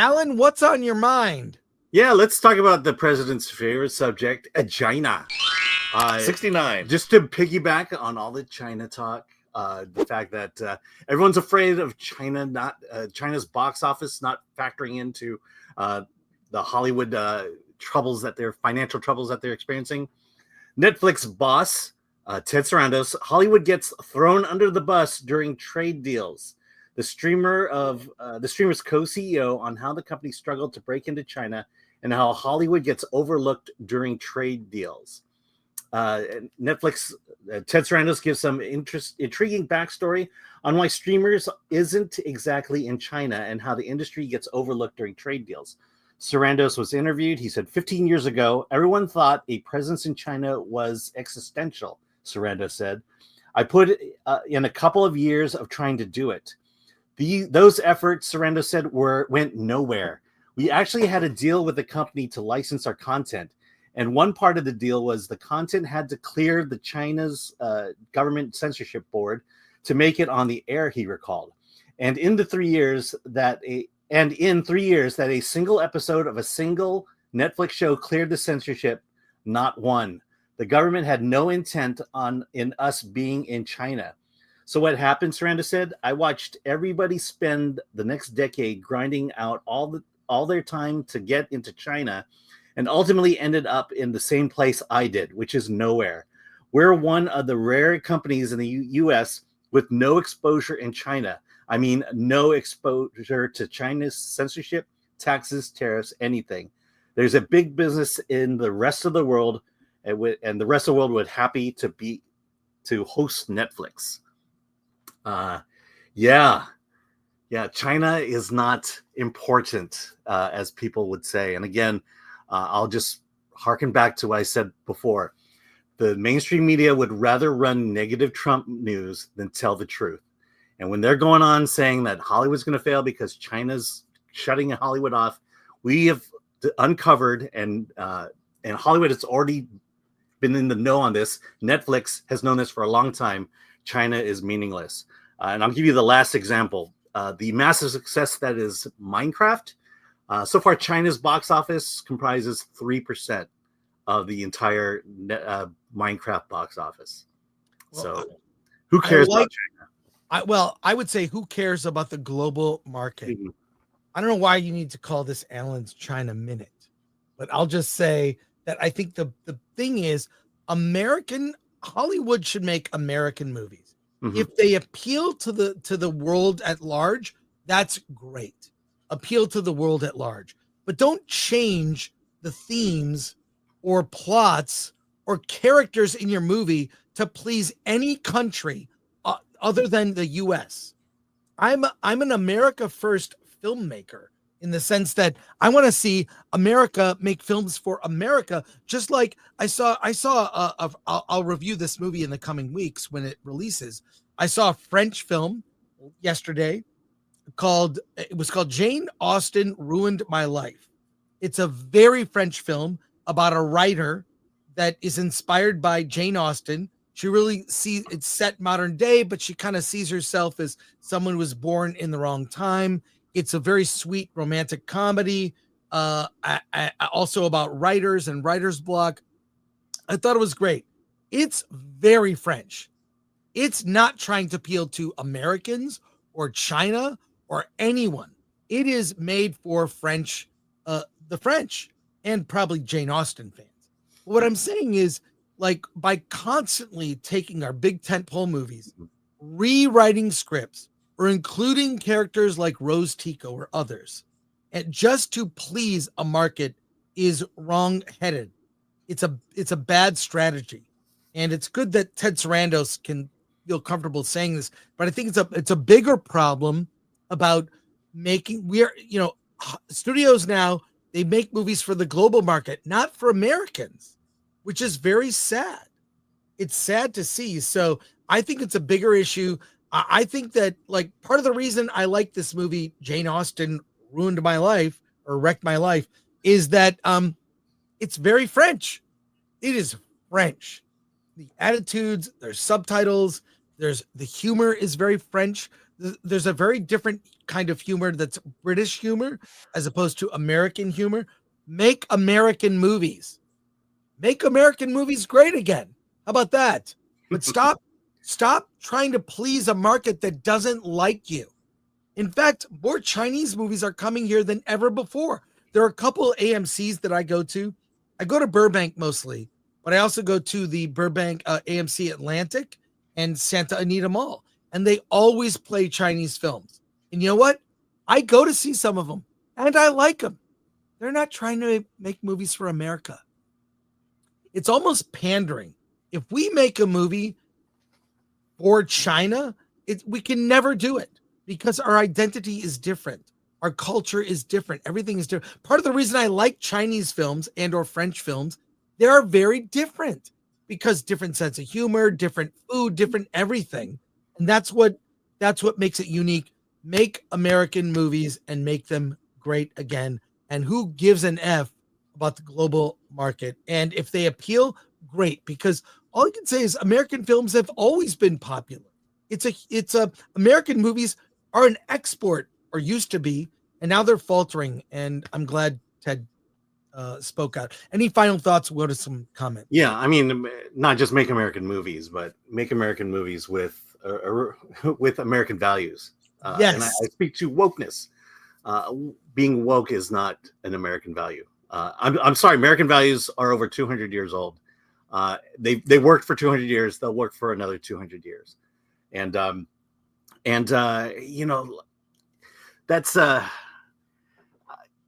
Alan, what's on your mind? Yeah, let's talk about the president's favorite subject, China. 69. Just to piggyback on all the China talk, the fact that everyone's afraid of China, China's box office not factoring into the Hollywood financial troubles that they're experiencing. Netflix boss Ted Sarandos, Hollywood gets thrown under the bus during trade deals. The streamer's co-CEO on how the company struggled to break into China and how Hollywood gets overlooked during trade deals. Netflix, Ted Sarandos gives some intriguing backstory on why streamers isn't exactly in China and how the industry gets overlooked during trade deals. Sarandos was interviewed. He said, 15 years ago, everyone thought a presence in China was existential, Sarandos said. I put in a couple of years of trying to do it. Those efforts, Sarandos said, went nowhere. We actually had a deal with the company to license our content. And one part of the deal was the content had to clear the China's government censorship board to make it on the air, he recalled. And in 3 years that a single episode of a single Netflix show cleared the censorship, not one. The government had no intent in us being in China. So what happened, Sarandos said, I watched everybody spend the next decade grinding out all their time to get into China and ultimately ended up in the same place I did, which is nowhere. We're one of the rare companies in the U.S. with no exposure in China. I mean, no exposure to China's censorship, taxes, tariffs, anything. There's a big business in the rest of the world, and the rest of the world would happy to host Netflix. China is not important, as people would say. And again, I'll just harken back to what I said before. The mainstream media would rather run negative Trump news than tell the truth. And when they're going on saying that Hollywood's going to fail because China's shutting Hollywood off, we have uncovered, and Hollywood has already been in the know on this. Netflix has known this for a long time. China is meaningless. And I'll give you the last example. The massive success that is Minecraft. So far, China's box office comprises 3% of the entire Minecraft box office. So who cares about China? I would say who cares about the global market? Mm-hmm. I don't know why you need to call this Alan's China Minute, but I'll just say that I think the thing is Hollywood should make American movies. Mm-hmm. If they appeal to the world at large, that's great. Appeal to the world at large, but don't change the themes or plots or characters in your movie to please any country other than the US. I'm an America first filmmaker in the sense that I want to see America make films for America. Just like I saw I'll review this movie in the coming weeks when it releases. I saw a French film yesterday called Jane Austen Ruined My Life. It's a very French film about a writer that is inspired by Jane Austen. She really sees it's set modern day, but she kind of sees herself as someone who was born in the wrong time. It's a very sweet romantic comedy, also about writers and writer's block. I thought it was great. It's very French. It's not trying to appeal to Americans or China or anyone. It is made for the French and probably Jane Austen fans. What I'm saying is, like, by constantly taking our big tentpole movies, rewriting scripts, or including characters like Rose Tico or others, and just to please a market is wrong-headed. It's a bad strategy, and it's good that Ted Sarandos can feel comfortable saying this, but I think it's a bigger problem about studios now, they make movies for the global market, not for Americans, which is very sad. It's sad to see. So I think it's a bigger issue. I think that, like, part of the reason I like this movie, Jane Austen Ruined My Life or Wrecked My Life, is that it's very French. It is French. The attitudes, there's subtitles, the humor is very French. there's a very different kind of humor that's British humor as opposed to American humor. Make American movies. Make American movies great again. How about that? But stop trying to please a market that doesn't like you. In fact, more Chinese movies are coming here than ever before. There are a couple AMCs that I go to. I go to Burbank mostly, but I also go to the Burbank AMC Atlantic and Santa Anita Mall, and they always play Chinese films. And you know what? I go to see some of them, and I like them. They're not trying to make movies for America. It's almost pandering. If we make a movie for China, we can never do it because our identity is different. Our culture is different. Everything is different. Part of the reason I like Chinese films and or French films, they are very different because different sense of humor, different food, different everything. And that's what makes it unique. Make American movies and make them great again. And who gives an F about the global market? And if they appeal, great, because all I can say is American films have always been popular. It's a American movies are an export, or used to be, and now they're faltering. And I'm glad Ted spoke out. Any final thoughts? We'll go to some comments. Yeah, I mean, not just make American movies, but make American movies with American values. Yes, and I speak to wokeness. Being woke is not an American value. I'm sorry, American values are over 200 years old. They worked for 200 years. They'll work for another 200 years. And you know, that's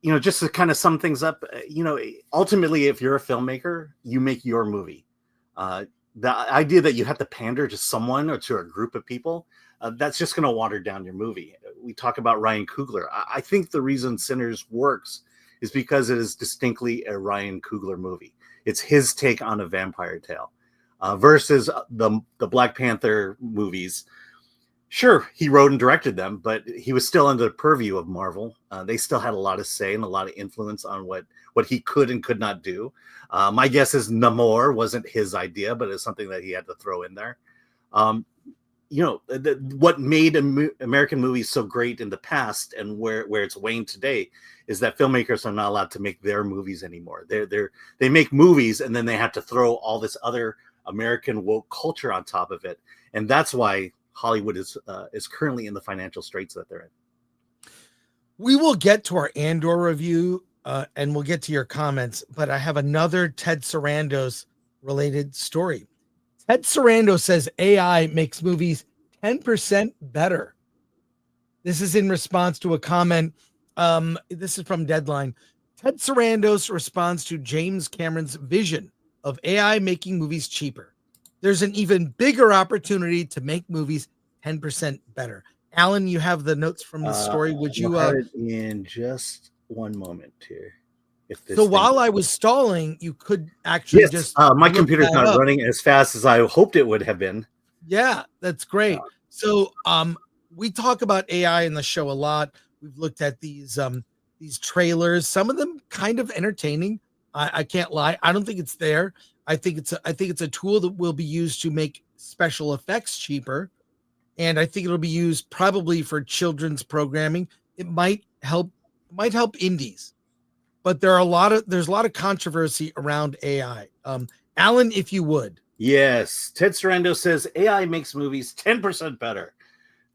you know, just to kind of sum things up, you know, ultimately, if you're a filmmaker, you make your movie. The idea that you have to pander to someone or to a group of people, that's just going to water down your movie. We talk about Ryan Coogler. I think the reason Sinners works is because it is distinctly a Ryan Coogler movie. It's his take on a vampire tale versus the Black Panther movies. Sure, he wrote and directed them, but he was still under the purview of Marvel. They still had a lot of say and a lot of influence on what he could and could not do. My guess is Namor wasn't his idea, but it's something that he had to throw in there. You know, what made American movies so great in the past and where it's waned today is that filmmakers are not allowed to make their movies anymore. They make movies and then they have to throw all this other American woke culture on top of it, and that's why Hollywood is currently in the financial straits that they're in. We will get to our Andor review and we'll get to your comments, but I have another Ted Sarandos related story. Ted Sarandos says AI makes movies 10% better. This is in response to a comment. This is from Deadline. Ted Sarandos responds to James Cameron's vision of AI making movies cheaper. There's an even bigger opportunity to make movies 10% better. Alan, you have the notes from this story. Would you have it in just one moment here? So while I was stalling, you could actually just my computer's not running as fast as I hoped it would have been. Yeah, that's great. So we talk about AI in the show a lot. We've looked at these trailers, some of them kind of entertaining. I can't lie. I don't think it's there. I think it's a tool that will be used to make special effects cheaper. And I think it'll be used probably for children's programming. It might help indies. But there's a lot of controversy around AI. Alan, if you would. Yes. Ted Sarandos says AI makes movies 10% better.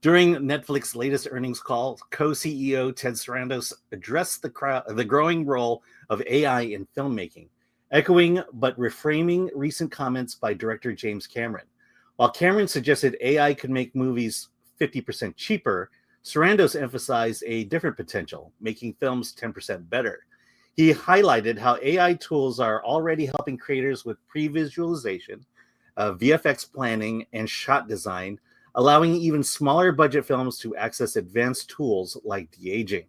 During Netflix's latest earnings call, co-CEO Ted Sarandos addressed the growing role of AI in filmmaking, echoing but reframing recent comments by director James Cameron. While Cameron suggested AI could make movies 50% cheaper, Sarandos emphasized a different potential, making films 10% better. He highlighted how AI tools are already helping creators with pre-visualization, VFX planning, and shot design, allowing even smaller budget films to access advanced tools like de-aging.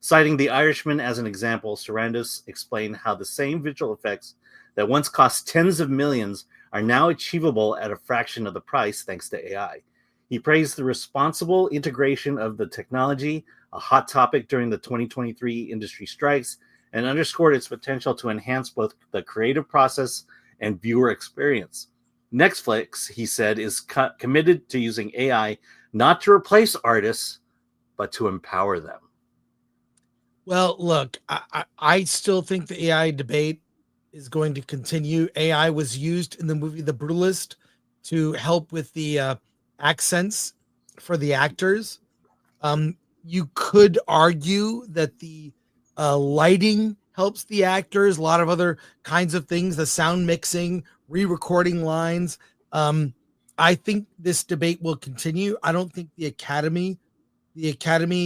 Citing The Irishman as an example, Sarandos explained how the same visual effects that once cost tens of millions are now achievable at a fraction of the price thanks to AI. He praised the responsible integration of the technology, a hot topic during the 2023 industry strikes, and underscored its potential to enhance both the creative process and viewer experience. Netflix, he said, is committed to using AI not to replace artists, but to empower them. Well, look, I still think the AI debate is going to continue. AI was used in the movie The Brutalist to help with the accents for the actors. You could argue that the lighting helps the actors, a lot of other kinds of things, the sound mixing, re-recording lines. I think this debate will continue. I don't think the Academy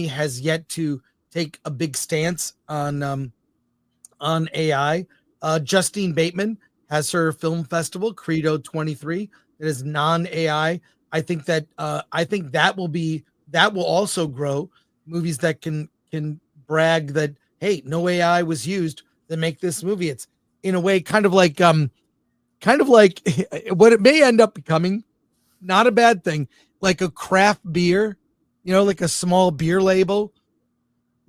has yet to take a big stance on AI. Justine Bateman has her film festival, Credo 23, that is non-AI. I think that will also grow movies that can brag that, hey, no AI was used to make this movie. It's in a way kind of like what it may end up becoming, not a bad thing, like a craft beer, like a small beer label,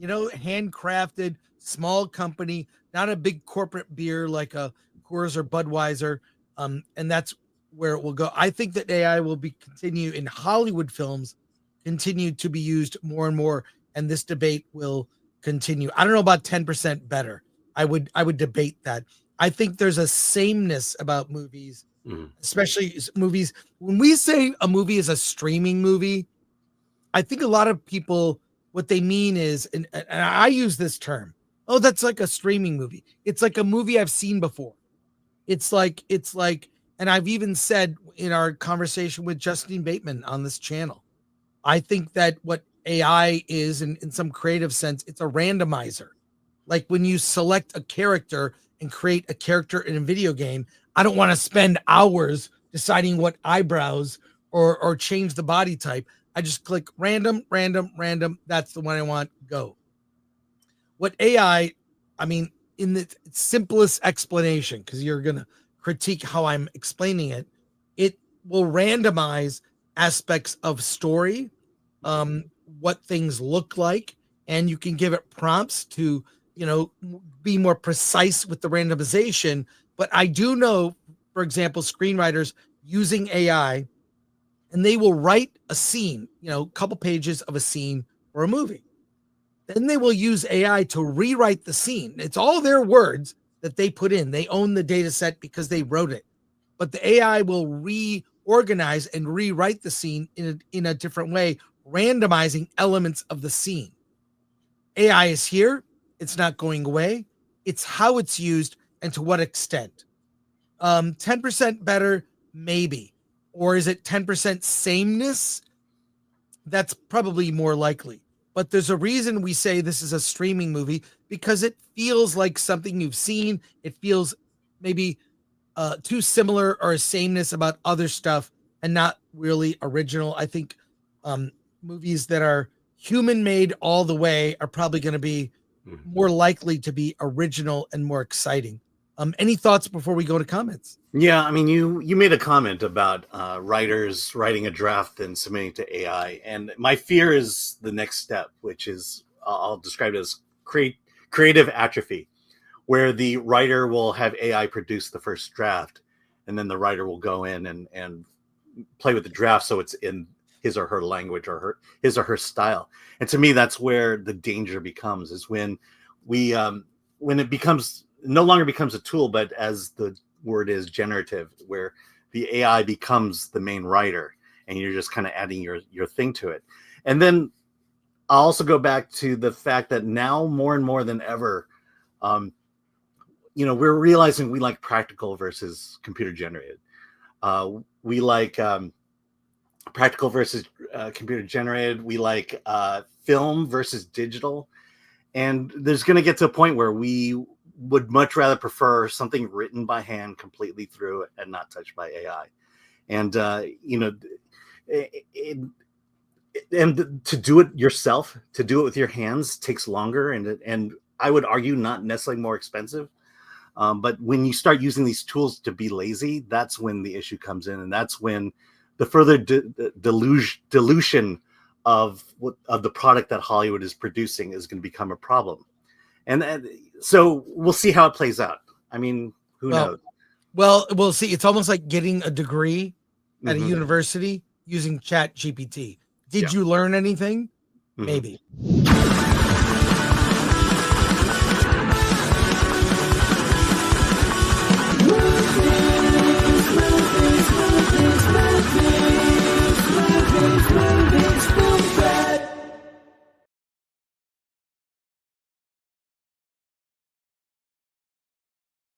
handcrafted, small company, not a big corporate beer like a Coors or Budweiser. And that's where it will go. I think that AI will be continue in Hollywood films, continue to be used more and more, and this debate will continue. I don't know about 10% better. I would debate that. I think there's a sameness about movies, especially movies. When we say a movie is a streaming movie, I think a lot of people, what they mean is, and I use this term, oh, that's like a streaming movie. It's like a movie I've seen before. It's like, and I've even said in our conversation with Justine Bateman on this channel, I think that what AI is, in some creative sense, it's a randomizer. Like when you select a character and create a character in a video game, I don't want to spend hours deciding what eyebrows or change the body type. I just click random. That's the one I want. Go. What AI, I mean, in the simplest explanation, because you're going to critique how I'm explaining it, it will randomize aspects of story, what things look like, and you can give it prompts to, be more precise with the randomization. But I do know, for example, screenwriters using AI, and they will write a scene, a couple pages of a scene for a movie. Then they will use AI to rewrite the scene. It's all their words that they put in. They own the data set because they wrote it. But the AI will reorganize and rewrite the scene in a different way, randomizing elements of the scene. AI is here. It's not going away. It's how it's used and to what extent. 10% better, maybe. Or is it 10% sameness? That's probably more likely. But there's a reason we say this is a streaming movie, because it feels like something you've seen. It feels maybe too similar or a sameness about other stuff and not really original. I think movies that are human made all the way are probably going to be more likely to be original and more exciting. Any thoughts before we go to comments? Yeah, I mean, you made a comment about writers writing a draft and submitting to AI, and my fear is the next step, which is I'll describe it as creative atrophy, where the writer will have AI produce the first draft, and then the writer will go in and play with the draft so it's in his or her language or his or her style. And to me, that's where the danger becomes, is when when it becomes no longer becomes a tool, but as the word is, generative, where the AI becomes the main writer and you're just kind of adding your thing to it. And then I'll also go back to the fact that now more and more than ever, we're realizing we like practical versus computer generated. We like practical versus computer generated. We like film versus digital. And there's going to get to a point where we would much rather prefer something written by hand completely through and not touched by AI. And, and to do it yourself, to do it with your hands takes longer. And I would argue not necessarily more expensive. But when you start using these tools to be lazy, that's when the issue comes in. And that's when the further dilution of the product that Hollywood is producing is going to become a problem. And so we'll see how it plays out. I mean, who knows? Well, we'll see. It's almost like getting a degree at a university using Chat GPT. Did Yeah. you learn anything? Mhm. Maybe.